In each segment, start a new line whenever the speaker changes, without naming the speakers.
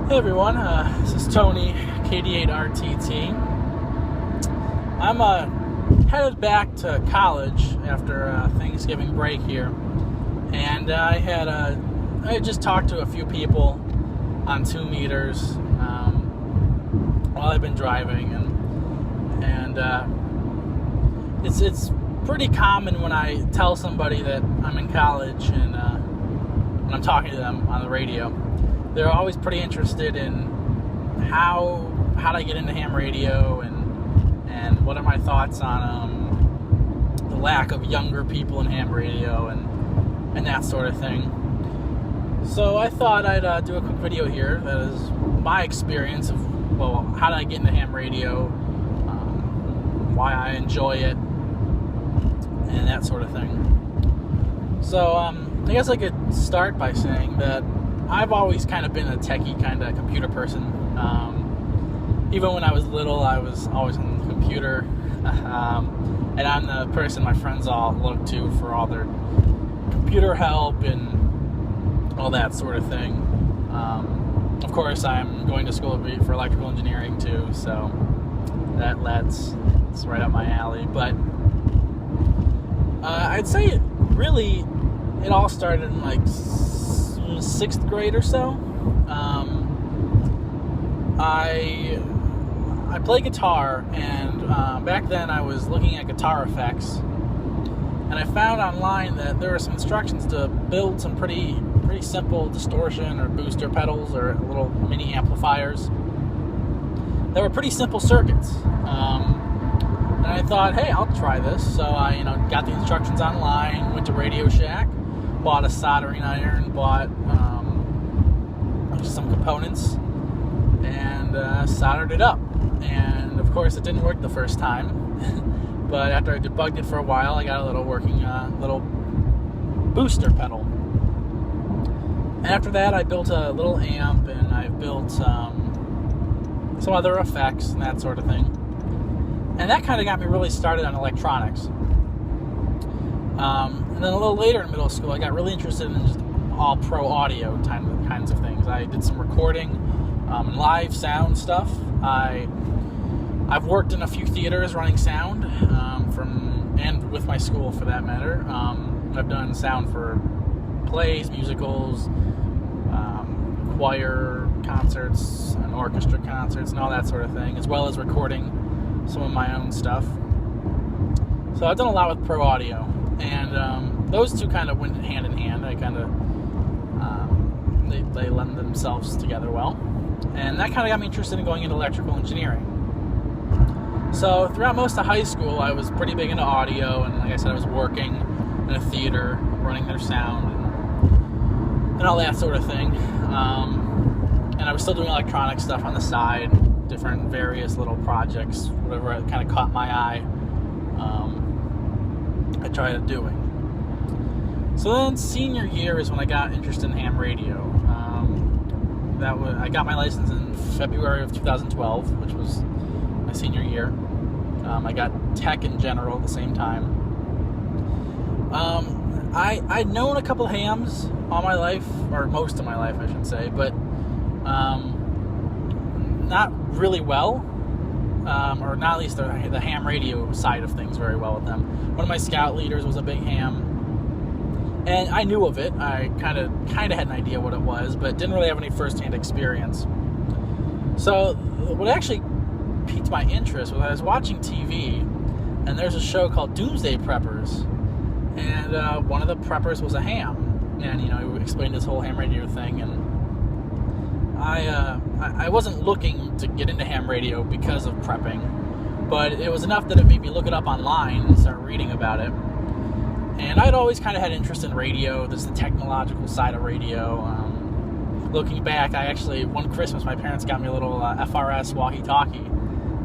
Hey everyone, this is Tony, KD8RTT. I'm headed back to college after Thanksgiving break here, and I had just talked to a few people on 2 meters while I've been driving, and it's pretty common when I tell somebody that I'm in college and when I'm talking to them on the radio. They're always pretty interested in how I get into ham radio and what are my thoughts on the lack of younger people in ham radio and that sort of thing. So I thought I'd do a quick video here that is my experience of, how did I get into ham radio, why I enjoy it, and that sort of thing. So I guess I could start by saying that I've always kind of been a techie kind of computer person. Even when I was little, I was always on the computer. And I'm the person my friends all look to for all their computer help and all that sort of thing. Of course, I'm going to school for electrical engineering too, so that's right up my alley. But I'd say it all started in like 6th grade or so. I play guitar, and back then I was looking at guitar effects, and I found online that there were some instructions to build some pretty simple distortion or booster pedals or little mini amplifiers. They were pretty simple circuits, and I thought, hey, I'll try this. So I got the instructions online, went to Radio Shack, bought a soldering iron, bought some components, and soldered it up. And of course, it didn't work the first time. But after I debugged it for a while, I got a little working little booster pedal. And after that, I built a little amp, and I built some other effects and that sort of thing. And that kind of got me really started on electronics. And then a little later in middle school, I got really interested in just all pro audio kinds of things. I did some recording, live sound stuff. I've worked in a few theaters running sound and with my school for that matter. I've done sound for plays, musicals, choir concerts, and orchestra concerts, and all that sort of thing, as well as recording some of my own stuff. So I've done a lot with pro audio. And those two kind of went hand in hand. I kind of they lend themselves together well, and that kind of got me interested in going into electrical engineering. So throughout most of high school, I was pretty big into audio, and like I said, I was working in a theater, running their sound and all that sort of thing. And I was still doing electronic stuff on the side, different various little projects, whatever kind of caught my eye. I tried doing. So then senior year is when I got interested in ham radio. I got my license in February of 2012, which was my senior year. I got tech in general at the same time. I'd known a couple hams all my life, or most of my life I should say, but not really well. Or not at least the ham radio side of things very well with them. One of my scout leaders was a big ham, and I knew of it. I kind of had an idea what it was, but didn't really have any first-hand experience. So what actually piqued my interest was I was watching TV, and there's a show called Doomsday Preppers, and one of the preppers was a ham, and he explained this whole ham radio thing, and I wasn't looking to get into ham radio because of prepping, but it was enough that it made me look it up online and start reading about it. And I'd always kind of had interest in radio, this the technological side of radio. Looking back, one Christmas, my parents got me a little FRS walkie-talkie,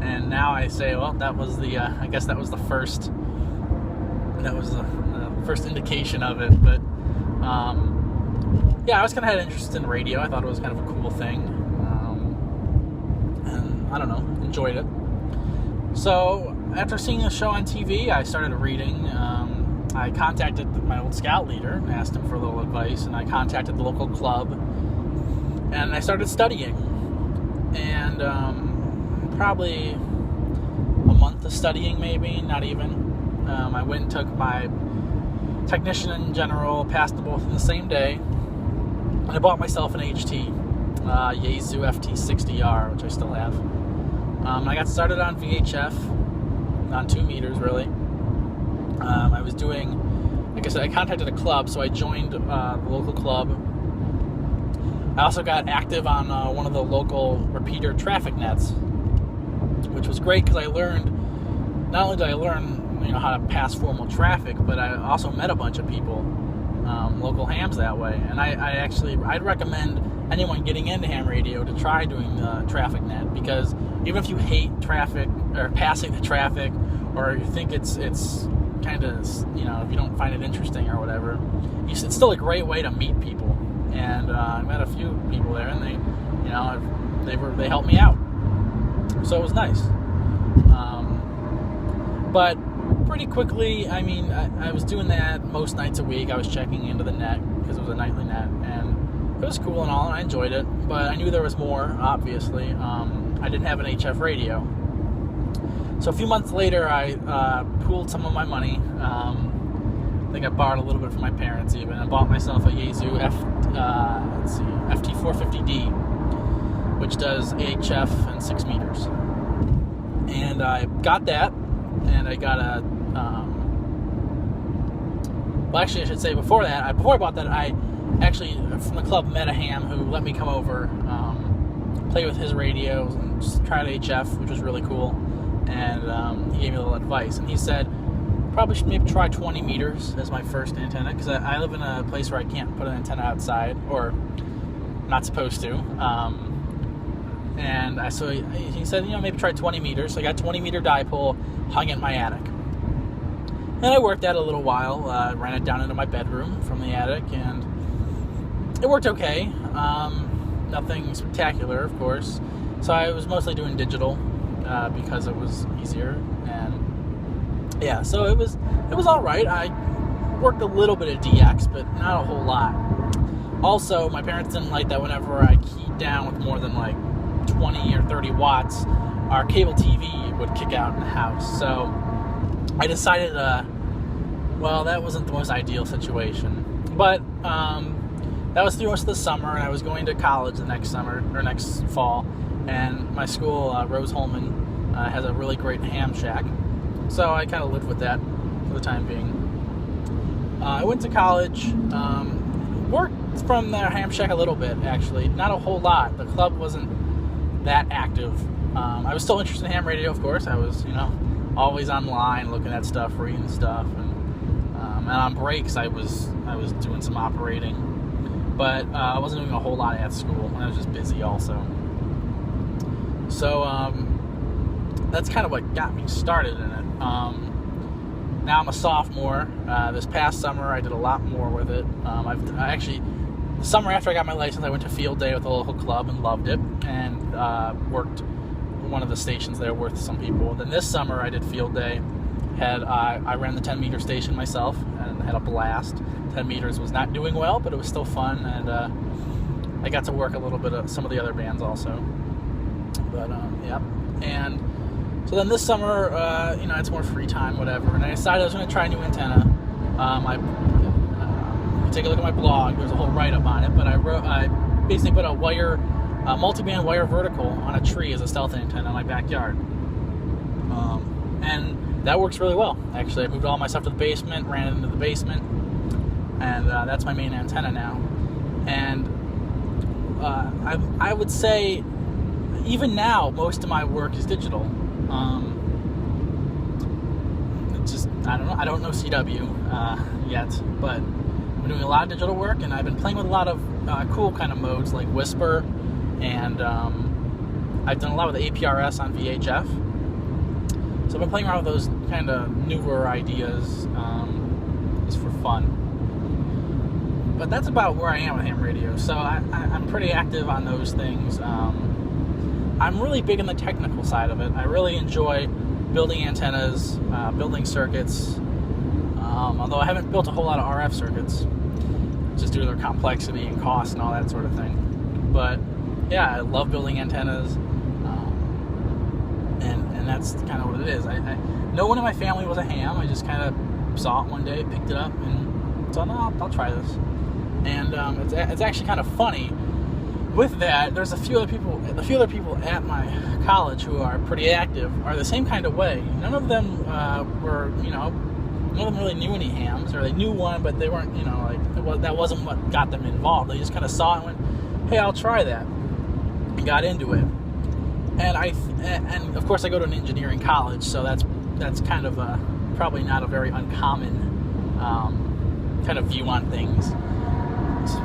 and now I say, well, that was I guess that was the first indication of it, but yeah, I was kind of had interest in radio. I thought it was kind of a cool thing, and I don't know, enjoyed it. So after seeing the show on TV, I started reading. I contacted my old scout leader and asked him for a little advice, and I contacted the local club And I started studying. And probably a month of studying, maybe, not even. I went and took my technician and general, passed them both in the same day. And I bought myself an HT, Yaesu FT60R, which I still have. I got started on VHF, on 2 meters, really. I was doing, like I said, I contacted a club, so I joined the local club. I also got active on one of the local repeater traffic nets, which was great because I learned, not only did I learn, how to pass formal traffic, but I also met a bunch of people, local hams that way. And I'd recommend anyone getting into ham radio to try doing the traffic net, because even if you hate traffic or passing the traffic, or you think it's kind of, if you don't find it interesting or whatever, it's still a great way to meet people. And I met a few people there, and they helped me out, so it was nice. But pretty quickly, I was doing that most nights a week. I was checking into the net because it was a nightly net, and it was cool and all, and I enjoyed it. But I knew there was more. Obviously, I didn't have an HF radio. So a few months later, I pooled some of my money. I think I borrowed a little bit from my parents even, and bought myself a Yaesu FT450D, which does HF and 6 meters. And I got that, and I got a. Well, actually, I should say before I bought that, I actually from the club met a ham who let me come over, play with his radios, and just try out HF, which was really cool. And he gave me a little advice, and he said probably should maybe try 20 meters as my first antenna, because I live in a place where I can't put an antenna outside, or not supposed to. So he said, maybe try 20 meters. So I got 20 meter dipole, hung it in my attic, and I worked that a little while. Ran it down into my bedroom from the attic, and it worked okay. Nothing spectacular, of course. So I was mostly doing digital. Because it was easier, and yeah, so it was all right. I worked a little bit of DX, but not a whole lot. Also, my parents didn't like that whenever I keyed down with more than like 20 or 30 watts, our cable TV would kick out in the house. So I decided, that wasn't the most ideal situation. But that was through most of the summer, and I was going to college the next summer or next fall. And my school, Rose-Hulman, has a really great ham shack. So I kind of lived with that for the time being. I went to college, worked from their ham shack a little bit, actually. Not a whole lot. The club wasn't that active. I was still interested in ham radio, of course. I was, always online looking at stuff, reading stuff. And on breaks, I was doing some operating. But I wasn't doing a whole lot at school. I was just busy also. So that's kind of what got me started in it. Now I'm a sophomore. This past summer I did a lot more with it. The summer after I got my license, I went to field day with a local club and loved it, and worked one of the stations there with some people. Then this summer I did field day. I ran the 10 meter station myself and had a blast. 10 meters was not doing well, but it was still fun, and I got to work a little bit of some of the other bands also. But, yeah. And so then this summer, it's more free time, whatever. And I decided I was going to try a new antenna. You take a look at my blog. There's a whole write-up on it. But I basically put a multi-band wire vertical on a tree as a stealth antenna in my backyard. And that works really well. Actually, I moved all my stuff to the basement, ran it into the basement. And that's my main antenna now. And I would say, even now, most of my work is digital. I don't know CW yet, but I'm doing a lot of digital work, and I've been playing with a lot of cool kind of modes like Whisper, and I've done a lot with the APRS on VHF. So I've been playing around with those kind of newer ideas just for fun. But that's about where I am with ham radio. So I'm pretty active on those things. I'm really big in the technical side of it. I really enjoy building antennas, building circuits, although I haven't built a whole lot of RF circuits, just due to their complexity and cost and all that sort of thing. But yeah, I love building antennas, and that's kind of what it is. No one in my family was a ham. I just kind of saw it one day, picked it up, and thought, no, I'll try this. And it's actually kind of funny. With that, there's a few other people at my college who are pretty active are the same kind of way. None of them none of them really knew any hams, or they knew one, but they weren't, that wasn't what got them involved. They just kind of saw it and went, hey, I'll try that, and got into it. And of course I go to an engineering college, so that's kind of probably not a very uncommon kind of view on things,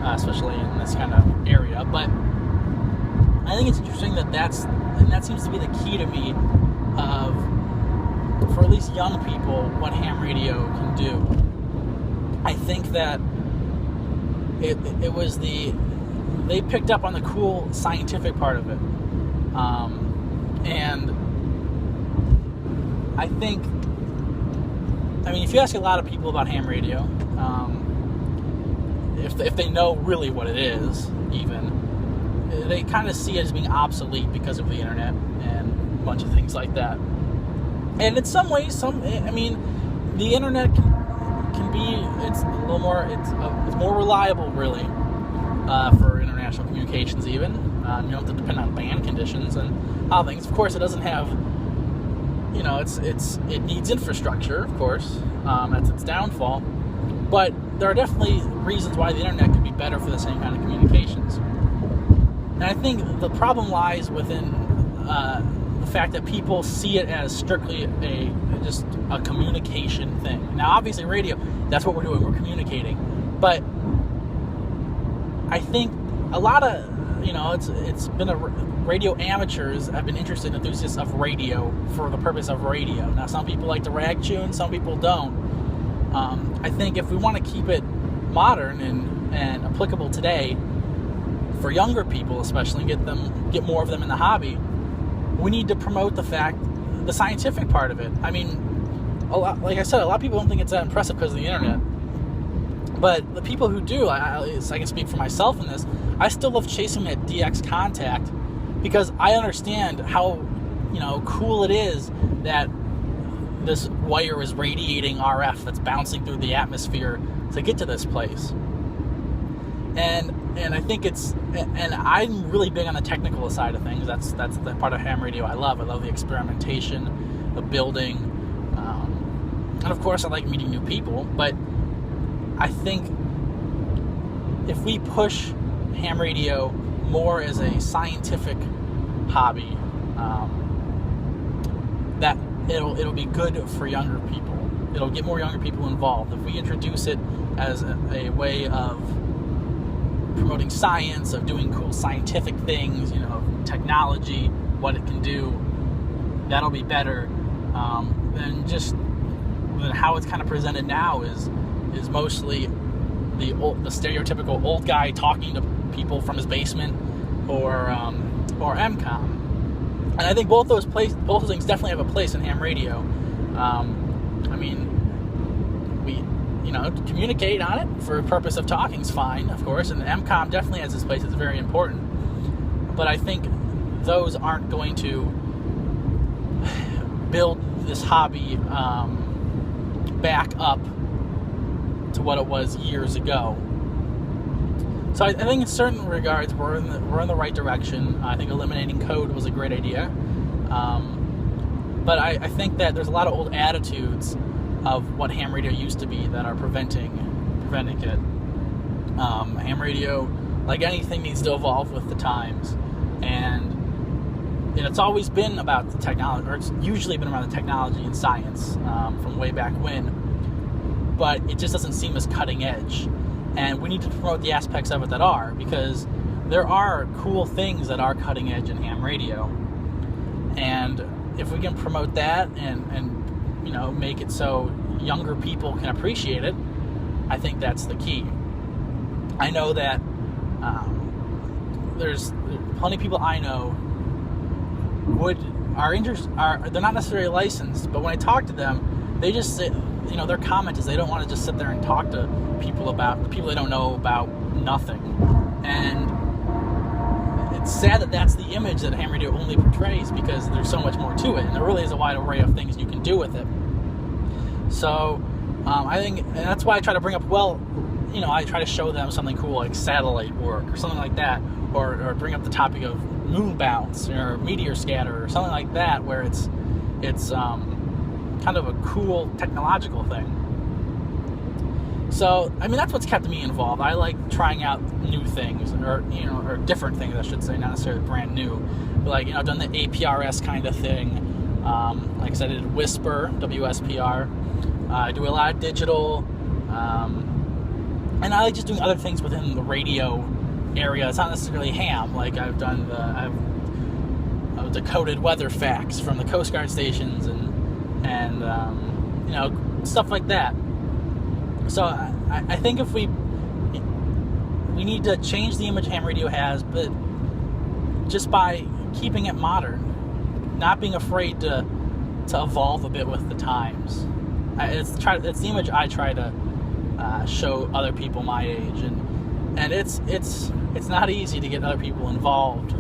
especially in this kind of area. But I think it's interesting that seems to be the key to me of, for at least young people, what ham radio can do. I think that it was they picked up on the cool scientific part of it, and I think, if you ask a lot of people about ham radio, if they know really what it is, even, they kind of see it as being obsolete because of the internet and a bunch of things like that. And in some ways, the internet can be, it's a little more, it's more reliable, really, for international communications. Even you don't have to depend on band conditions and how things. Of course, it doesn't have, it needs infrastructure. Of course, that's its downfall. But there are definitely reasons why the internet could be better for the same kind of communications. And I think the problem lies within the fact that people see it as strictly just a communication thing. Now, obviously, radio, that's what we're doing. We're communicating. But I think a lot of, it's been radio amateurs have been interested in enthusiasts of radio for the purpose of radio. Now, some people like to rag tune, some people don't. I think if we want to keep it modern and applicable today, for younger people especially, and get more of them in the hobby, we need to promote the scientific part of it. Like I said, a lot of people don't think it's that impressive because of the internet. But the people who do, I can speak for myself in this, I still love chasing that DX contact because I understand how, cool it is that this wire is radiating RF that's bouncing through the atmosphere to get to this place. And I think and I'm really big on the technical side of things. That's the part of ham radio I love. I love the experimentation, the building, and of course I like meeting new people. But I think if we push ham radio more as a scientific hobby, that it'll be good for younger people. It'll get more younger people involved. If we introduce it as a way of promoting science, of doing cool scientific things, technology, what it can do, that'll be better than how it's kind of presented now is mostly the stereotypical old guy talking to people from his basement or MCOM. And I think both those things definitely have a place in ham radio. We communicate on it for the purpose of talking is fine, of course, and MCOM definitely has its place. It's very important. But I think those aren't going to build this hobby back up to what it was years ago. So I think in certain regards we're in the right direction. I think eliminating code was a great idea. But I think that there's a lot of old attitudes of what ham radio used to be that are preventing it. Ham radio, like anything, needs to evolve with the times, and it's always been about the technology, or it's usually been around the technology and science from way back when, but it just doesn't seem as cutting edge, and we need to promote the aspects of it that are, because there are cool things that are cutting edge in ham radio, and if we can promote that and make it so younger people can appreciate it, I think that's the key. I know that there's plenty of people I know they're not necessarily licensed, but when I talk to them, they just say, their comment is they don't want to just sit there and talk to people about the people they don't know about nothing. And it's sad that that's the image that ham radio only portrays, because there's so much more to it, and there really is a wide array of things you can do with it. So I think, and that's why I try to bring up, well, you know, I try to show them something cool like satellite work or something like that, or bring up the topic of moon bounce or meteor scatter or something like that, where it's kind of a cool technological thing. So, I mean, that's what's kept me involved. I like trying out new things, or, you know, or different things, I should say, not necessarily brand new. But, like, you know, I've done the APRS kind of thing. Like I said, I did Whisper, WSPR. I do a lot of digital. And I like just doing other things within the radio area. It's not necessarily ham. Like, I've done I've decoded weather facts from the Coast Guard stations and you know, stuff like that. So I think if we need to change the image ham radio has, but just by keeping it modern, not being afraid to evolve a bit with the times. It's the image I try to show other people my age, and it's not easy to get other people involved.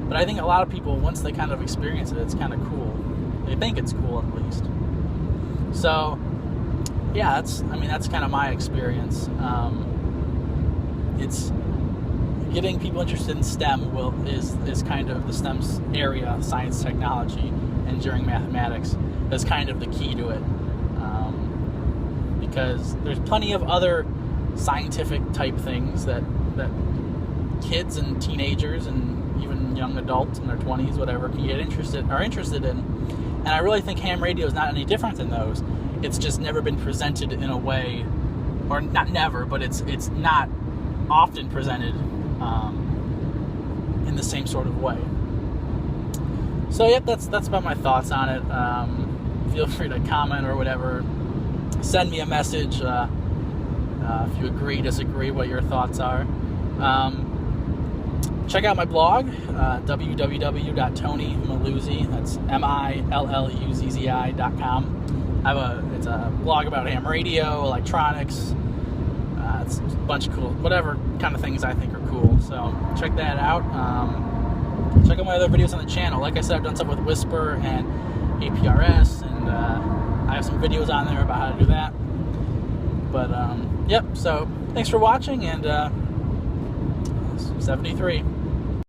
But I think a lot of people, once they kind of experience it, it's kind of cool. They think it's cool, at least. So, yeah, that's kind of my experience. It's getting people interested in STEM is kind of the STEM area, science, technology, engineering, mathematics, is kind of the key to it. Because there's plenty of other scientific type things that kids and teenagers and even young adults in their 20s, whatever, are interested in. And I really think ham radio is not any different than those. It's just never been presented in a way, or not never, but it's not often presented in the same sort of way. So yep, that's about my thoughts on it. Feel free to comment or whatever. Send me a message if you agree, disagree, what your thoughts are. Check out my blog, www.tonymilluzzi, that's MILLUZZI.com. It's a blog about ham radio, electronics, it's a bunch of cool, whatever kind of things I think are cool. So check that out. Check out my other videos on the channel. Like I said, I've done stuff with Whisper and APRS, and I have some videos on there about how to do that. But, yep, so thanks for watching, and 73.